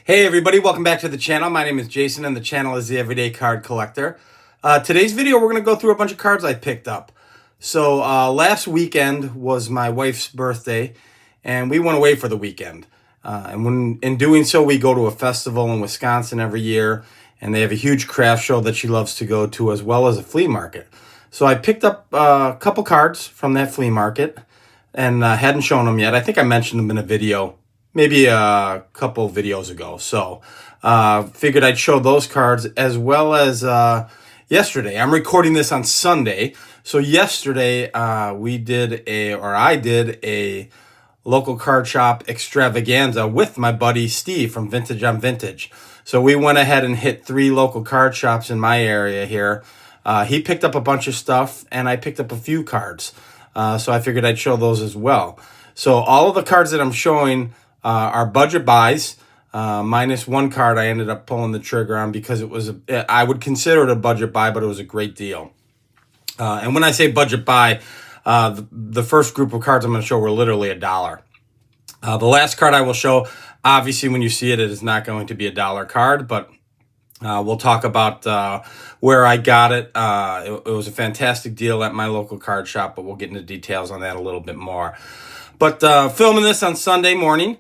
Hey everybody, welcome back to the channel. My name is Jason and the channel is the Everyday Card Collector. Today's video we're going to go through a bunch of cards I picked up. So last weekend was my wife's birthday and we went away for the weekend. And in doing so we go to a festival in Wisconsin every year and they have a huge craft show that she loves to go to as well as a flea market. So I picked up a couple cards from that flea market and hadn't shown them yet. I think I mentioned them in a video maybe a couple videos ago. So figured I'd show those cards as well as yesterday. I'm recording this on Sunday. So yesterday I did a local card shop extravaganza with my buddy Steve from Vintage on Vintage. So we went ahead and hit 3 local card shops in my area here. He picked up a bunch of stuff and I picked up a few cards. So I figured I'd show those as well. So all of the cards that I'm showing are budget buys, minus one card I ended up pulling the trigger on because I would consider it a budget buy, but it was a great deal. And when I say budget buy, the first group of cards I'm going to show were literally $1. The last card I will show, obviously when you see it, it is not going to be $1 card, but we'll talk about where I got it. It was a fantastic deal at my local card shop, but we'll get into details on that a little bit more. But filming this on Sunday morning,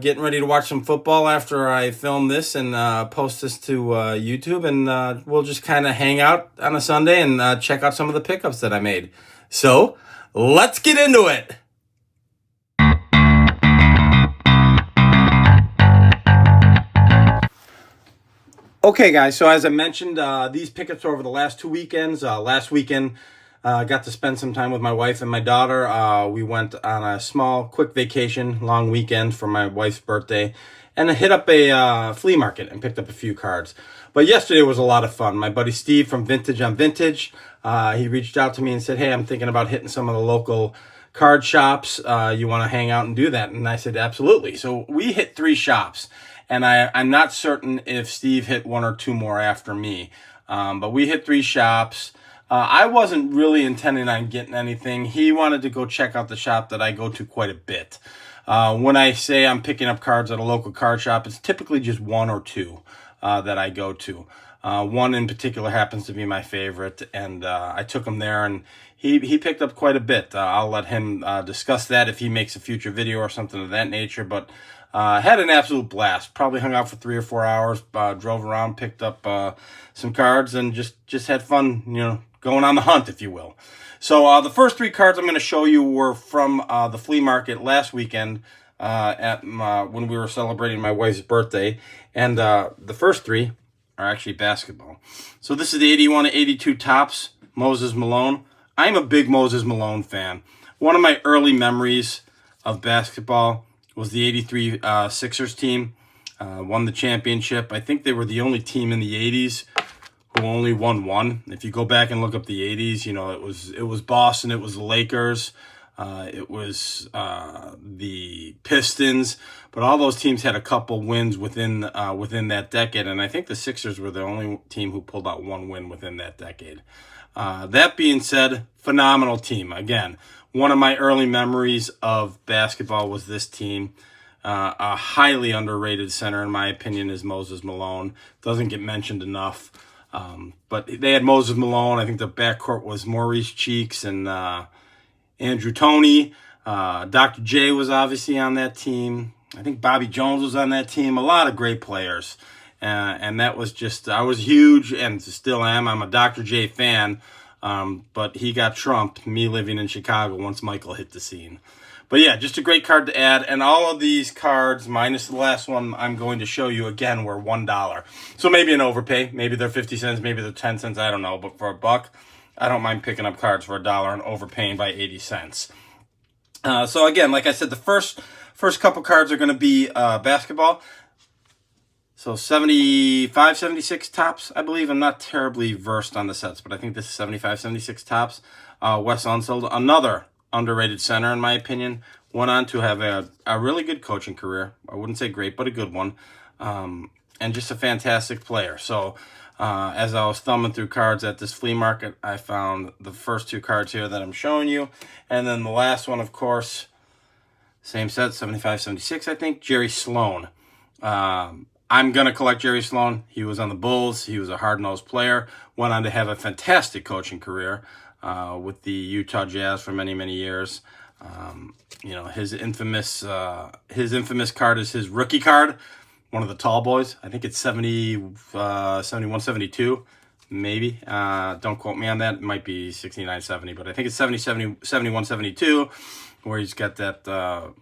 getting ready to watch some football after I film this and post this to YouTube. And we'll just kind of hang out on a Sunday and check out some of the pickups that I made. So let's get into it. Okay, guys, so as I mentioned, these pickups are over the last 2 weekends. Last weekend, got to spend some time with my wife and my daughter. We went on a small, quick vacation, long weekend for my wife's birthday, and I hit up a flea market and picked up a few cards. But yesterday was a lot of fun. My buddy Steve from Vintage on Vintage, he reached out to me and said, hey, I'm thinking about hitting some of the local card shops. You want to hang out and do that? And I said, absolutely. So we hit 3 shops. And I'm not certain if Steve hit 1 or 2 more after me. But we hit 3 shops. I wasn't really intending on getting anything. He wanted to go check out the shop that I go to quite a bit. When I say I'm picking up cards at a local card shop, it's typically just 1 or 2 that I go to. One in particular happens to be my favorite, and I took him there, and he picked up quite a bit. I'll let him discuss that if he makes a future video or something of that nature, but had an absolute blast. Probably hung out for 3 or 4 hours, drove around, picked up some cards, and just had fun, you know, going on the hunt, if you will. So the first 3 cards I'm going to show you were from the flea market last weekend when we were celebrating my wife's birthday. And the first 3 are actually basketball. So this is the 81-82 Topps Moses Malone. I'm a big Moses Malone fan. One of my early memories of basketball was the 83 Sixers team. Won the championship. I think they were the only team in the 80s who only won 1. If you go back and look up the 80s, you know, it was Boston, it was the Lakers, it was the Pistons, but all those teams had a couple wins within that decade, and I think the Sixers were the only team who pulled out 1 win within that decade. That being said, phenomenal team. Again, one of my early memories of basketball was this team. A highly underrated center, in my opinion, is Moses Malone. Doesn't get mentioned enough. But they had Moses Malone. I think the backcourt was Maurice Cheeks and Andrew Toney. Dr. J was obviously on that team. I think Bobby Jones was on that team. A lot of great players. And that was just, I was huge and still am. I'm a Dr. J fan. But he got trumped, me living in Chicago, once Michael hit the scene. But yeah, just a great card to add. And all of these cards, minus the last one I'm going to show you again, were $1. So maybe an overpay. Maybe they're 50 cents, maybe they're 10 cents, I don't know. But for $1, I don't mind picking up cards for $1 and overpaying by 80 cents. So again, like I said, the first couple cards are going to be basketball. So 75, 76 Topps, I believe. I'm not terribly versed on the sets, but I think this is 75, 76 Topps. Wes Unseld, another underrated center, in my opinion. Went on to have a really good coaching career. I wouldn't say great, but a good one. And just a fantastic player. So as I was thumbing through cards at this flea market, I found the first 2 cards here that I'm showing you. And then the last one, of course, same set, 75, 76, I think, Jerry Sloan. I'm going to collect Jerry Sloan. He was on the Bulls. He was a hard-nosed player. Went on to have a fantastic coaching career with the Utah Jazz for many, many years. His infamous card is his rookie card, one of the tall boys. I think it's 71, 72, maybe. Don't quote me on that. It might be 69, 70, but I think it's 71, 72, where he's got that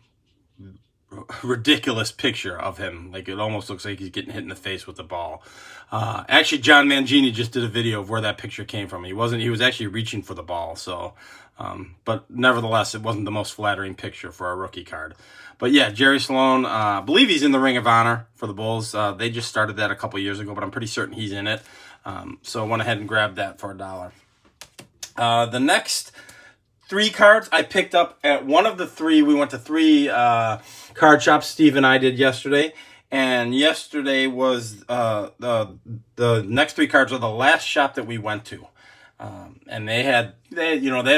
ridiculous picture of him. Like, it almost looks like he's getting hit in the face with the ball. Actually, John Mangini just did a video of where that picture came from. He was actually reaching for the ball. So, but nevertheless, it wasn't the most flattering picture for a rookie card. But yeah, Jerry Sloan, I believe he's in the Ring of Honor for the Bulls. They just started that a couple years ago, but I'm pretty certain he's in it. So I went ahead and grabbed that for $1. The next 3 cards I picked up at one of the 3. We went to 3 card shops. Steve and I did yesterday, and yesterday was the next 3 cards are the last shop that we went to, and they had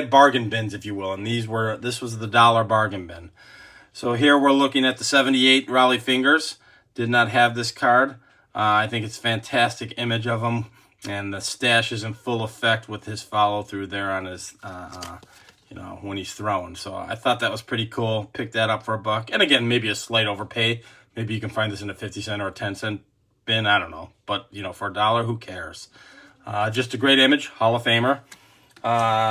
bargain bins, if you will, and this was the $1 bargain bin. So here we're looking at the 78 Raleigh Fingers. Did not have this card. I think it's a fantastic image of him, and the stash is in full effect with his follow through there on his when he's throwing. So I thought that was pretty cool. Picked that up for $1. And again, maybe a slight overpay. Maybe you can find this in a 50-cent or a 10-cent bin. I don't know. But, for $1, who cares? Just a great image. Hall of Famer.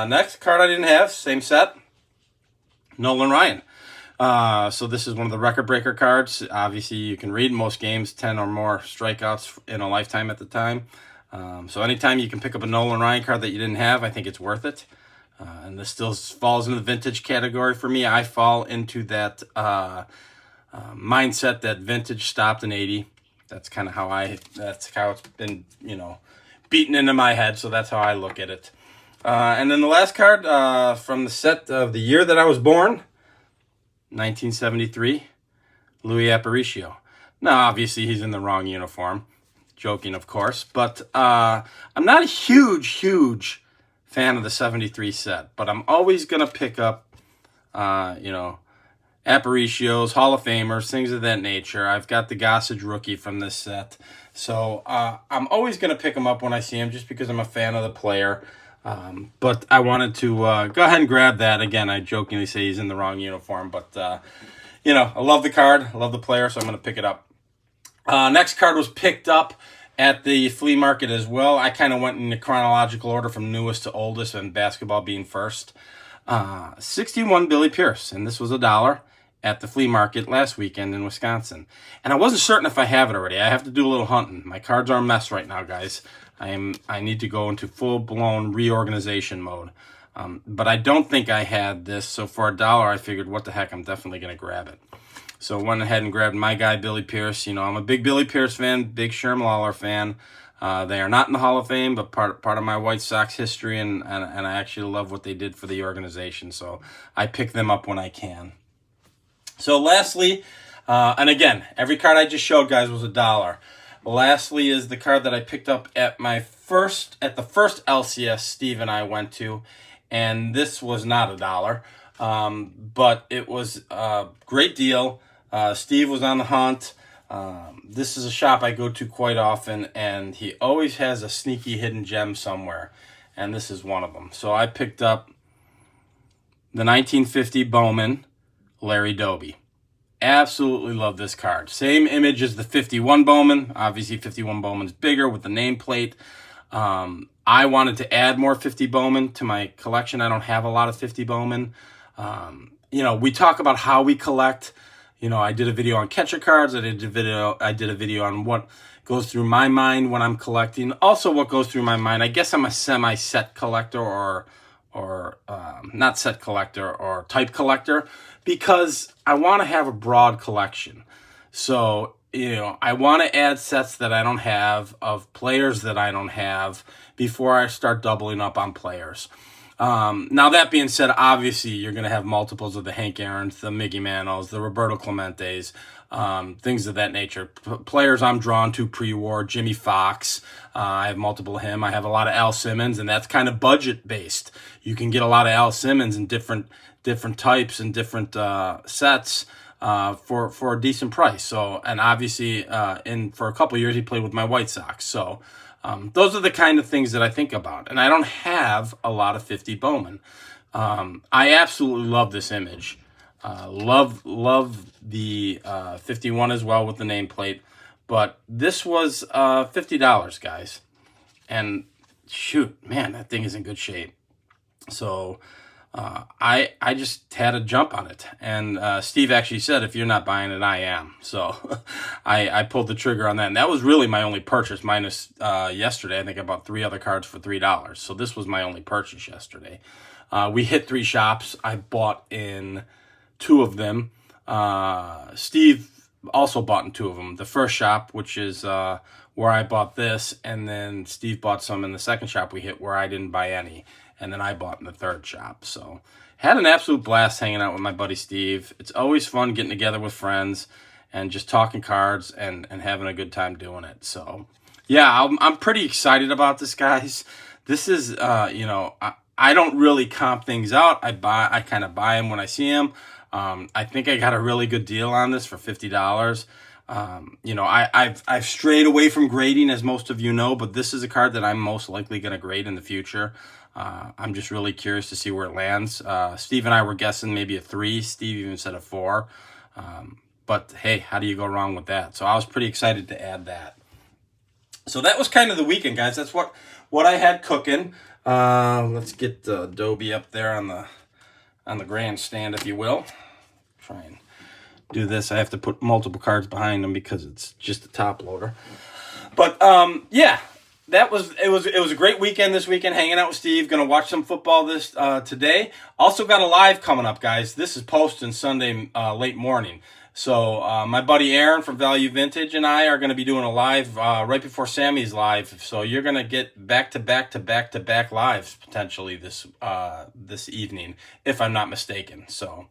Next card I didn't have. Same set. Nolan Ryan. So this is one of the record breaker cards. Obviously, you can read most games, 10 or more strikeouts in a lifetime at the time. So anytime you can pick up a Nolan Ryan card that you didn't have, I think it's worth it. And this still falls in the vintage category for me. I fall into that mindset that vintage stopped in 80. That's kind of how that's how it's been, beaten into my head. So that's how I look at it. And then the last card from the set of the year that I was born, 1973, Louis Aparicio. Now, obviously, he's in the wrong uniform. Joking, of course. But I'm not a huge fan of the 73 set, but I'm always going to pick up, Aparicios, Hall of Famers, things of that nature. I've got the Gossage rookie from this set. So I'm always going to pick them up when I see him just because I'm a fan of the player. But I wanted to go ahead and grab that. Again, I jokingly say he's in the wrong uniform, but, I love the card. I love the player, so I'm going to pick it up. Next card was picked up at the flea market as well. I kind of went in the chronological order from newest to oldest, and basketball being first. 61 Billy Pierce, and this was $1 at the flea market last weekend in Wisconsin. And I wasn't certain if I have it already. I have to do a little hunting. My cards are a mess right now, guys. I need to go into full-blown reorganization mode. But I don't think I had this, so for $1, I figured, what the heck, I'm definitely going to grab it. So went ahead and grabbed my guy, Billy Pierce. I'm a big Billy Pierce fan, big Sherm Lawler fan. They are not in the Hall of Fame, but part of my White Sox history, and I actually love what they did for the organization. So I pick them up when I can. So lastly, and again, every card I just showed, guys, was $1. Lastly is the card that I picked up at the first LCS Steve and I went to, and this was not $1, but it was a great deal. Steve was on the hunt. This is a shop I go to quite often, and he always has a sneaky hidden gem somewhere, and this is one of them. So I picked up the 1950 Bowman Larry Doby. Absolutely love this card. Same image as the 51 Bowman. Obviously, 51 Bowman's bigger with the nameplate. I wanted to add more 50 Bowman to my collection. I don't have a lot of 50 Bowman. We talk about how we collect. I did a video on catcher cards. I did a video on what goes through my mind when I'm collecting. Also, what goes through my mind. I guess I'm a semi-set collector or not set collector or type collector, because I want to have a broad collection. So, I want to add sets that I don't have, of players that I don't have, before I start doubling up on players. Now, that being said, obviously, you're going to have multiples of the Hank Aaron's, the Miggy Manos, the Roberto Clementes, things of that nature. Players I'm drawn to pre-war, Jimmy Fox. I have multiple of him. I have a lot of Al Simmons, and that's kind of budget-based. You can get a lot of Al Simmons in different types and different sets for a decent price. So, and obviously, for a couple of years, he played with my White Sox. So, those are the kind of things that I think about. And I don't have a lot of 50 Bowman. I absolutely love this image. Love the 51 as well with the nameplate. But this was $50, guys. And shoot, man, that thing is in good shape. So I just had a jump on it. And Steve actually said, if you're not buying it, I am. So I pulled the trigger on that. And that was really my only purchase, minus yesterday. I think I bought 3 other cards for $3. So this was my only purchase yesterday. We hit 3 shops. I bought in 2 of them. Steve also bought in 2 of them. The first shop, which is where I bought this, and then Steve bought some in the second shop we hit where I didn't buy any, and then I bought in the third shop. So had an absolute blast hanging out with my buddy Steve. It's always fun getting together with friends and just talking cards and having a good time doing it. So yeah, I'm pretty excited about this, guys. This is I don't really comp things out. I kind of buy them when I see them. I think I got a really good deal on this for $50. I've strayed away from grading, as most of you know, but this is a card that I'm most likely going to grade in the future. I'm just really curious to see where it lands. Steve and I were guessing maybe a 3. Steve even said a 4. But hey, how do you go wrong with that? So I was pretty excited to add that. So that was kind of the weekend, guys. That's what I had cooking. Let's get Adobe up there on the grandstand, if you will. Try and do this. I have to put multiple cards behind them because it's just a top loader. But yeah, it was a great weekend this weekend, hanging out with Steve. Gonna watch some football today. Also got a live coming up, guys. This is posting Sunday late morning. So my buddy Aaron from Value Vintage and I are going to be doing a live right before Sammy's live. So you're going to get back-to-back lives potentially this evening, if I'm not mistaken. So,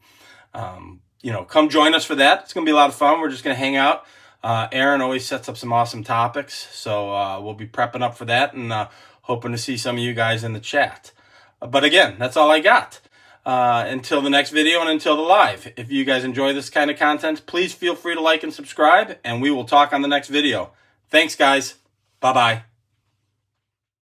come join us for that. It's going to be a lot of fun. We're just going to hang out. Aaron always sets up some awesome topics. So we'll be prepping up for that and hoping to see some of you guys in the chat. But again, that's all I got. Until the next video and until the live. If you guys enjoy this kind of content, please feel free to like and subscribe, and we will talk on the next video. Thanks, guys. Bye-bye.